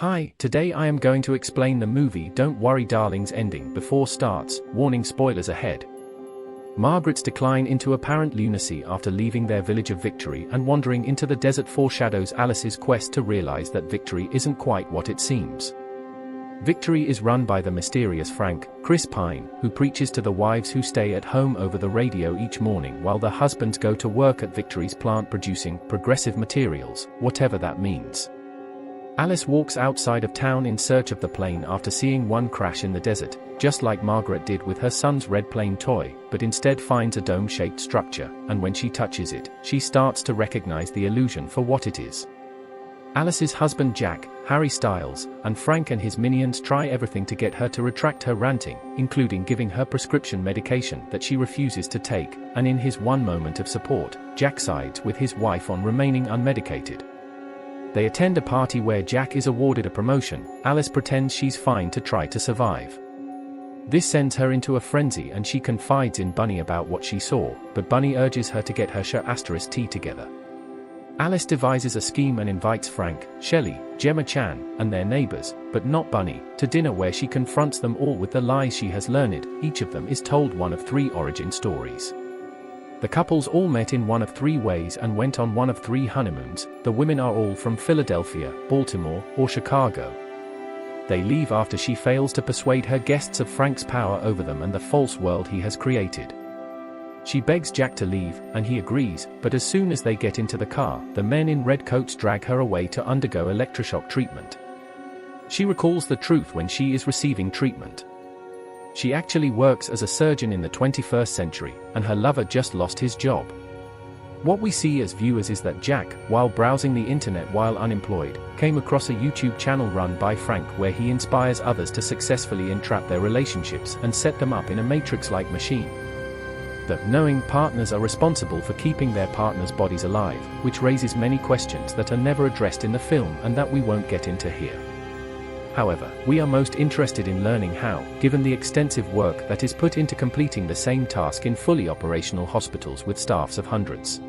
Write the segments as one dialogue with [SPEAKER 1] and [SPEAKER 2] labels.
[SPEAKER 1] Hi, today I am going to explain the movie Don't Worry Darling's ending before starts, warning spoilers ahead. Margaret's decline into apparent lunacy after leaving their village of Victory and wandering into the desert foreshadows Alice's quest to realize that Victory isn't quite what it seems. Victory is run by the mysterious Frank, Chris Pine, who preaches to the wives who stay at home over the radio each morning while the husbands go to work at Victory's plant producing progressive materials, whatever that means. Alice walks outside of town in search of the plane after seeing one crash in the desert, just like Margaret did with her son's red plane toy, but instead finds a dome-shaped structure, and when she touches it, she starts to recognize the illusion for what it is. Alice's husband Jack, Harry Styles, and Frank and his minions try everything to get her to retract her ranting, including giving her prescription medication that she refuses to take, and in his one moment of support, Jack sides with his wife on remaining unmedicated. They attend a party where Jack is awarded a promotion. Alice pretends she's fine to try to survive. This sends her into a frenzy and she confides in Bunny about what she saw, but Bunny urges her to get her tea together. Alice devises a scheme and invites Frank, Shelley, Gemma Chan, and their neighbors, but not Bunny, to dinner where she confronts them all with the lies she has learned. Each of them is told one of 3 origin stories. The couples all met in one of 3 ways and went on one of 3 honeymoons. The women are all from Philadelphia, Baltimore, or Chicago. They leave after she fails to persuade her guests of Frank's power over them and the false world he has created. She begs Jack to leave, and he agrees, but as soon as they get into the car, the men in red coats drag her away to undergo electroshock treatment. She recalls the truth when she is receiving treatment. She actually works as a surgeon in the 21st century, and her lover just lost his job. What we see as viewers is that Jack, while browsing the internet while unemployed, came across a YouTube channel run by Frank where he inspires others to successfully entrap their relationships and set them up in a matrix-like machine. The knowing partners are responsible for keeping their partners' bodies alive, which raises many questions that are never addressed in the film and that we won't get into here. However, we are most interested in learning how, given the extensive work that is put into completing the same task in fully operational hospitals with staffs of hundreds.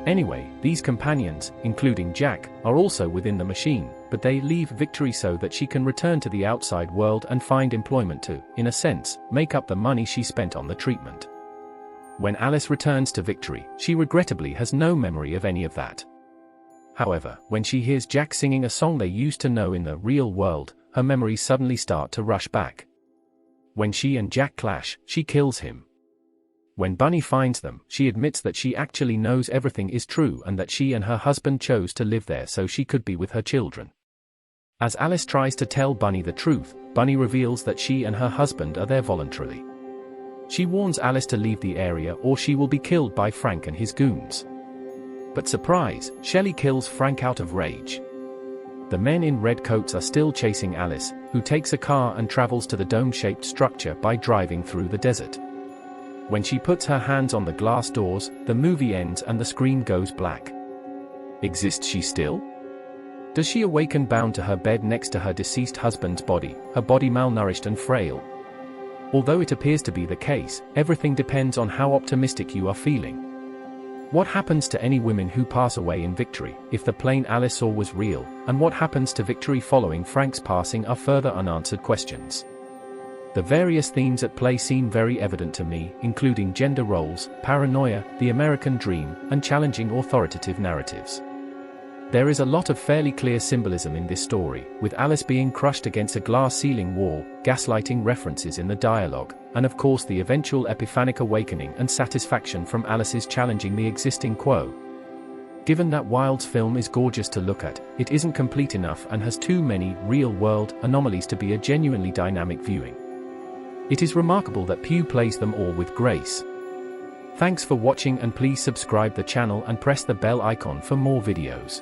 [SPEAKER 1] Anyway, these companions, including Jack, are also within the machine, but they leave Victory so that she can return to the outside world and find employment to, in a sense, make up the money she spent on the treatment. When Alice returns to Victory, she regrettably has no memory of any of that. However, when she hears Jack singing a song they used to know in the real world, her memories suddenly start to rush back. When she and Jack clash, she kills him. When Bunny finds them, she admits that she actually knows everything is true and that she and her husband chose to live there so she could be with her children. As Alice tries to tell Bunny the truth, Bunny reveals that she and her husband are there voluntarily. She warns Alice to leave the area or she will be killed by Frank and his goons. But surprise, Shelley kills Frank out of rage. The men in red coats are still chasing Alice, who takes a car and travels to the dome-shaped structure by driving through the desert. When she puts her hands on the glass doors, the movie ends and the screen goes black. Exists she still? Does she awaken bound to her bed next to her deceased husband's body, her body malnourished and frail? Although it appears to be the case, everything depends on how optimistic you are feeling. What happens to any women who pass away in Victory, if the plane Alice saw was real, and what happens to Victory following Frank's passing are further unanswered questions. The various themes at play seem very evident to me, including gender roles, paranoia, the American dream, and challenging authoritative narratives. There is a lot of fairly clear symbolism in this story, with Alice being crushed against a glass ceiling wall, gaslighting references in the dialogue, and of course the eventual epiphanic awakening and satisfaction from Alice's challenging the existing quo. Given that Wilde's film is gorgeous to look at, it isn't complete enough and has too many real-world anomalies to be a genuinely dynamic viewing. It is remarkable that Pugh plays them all with grace. Thanks for watching and please subscribe the channel and press the bell icon for more videos.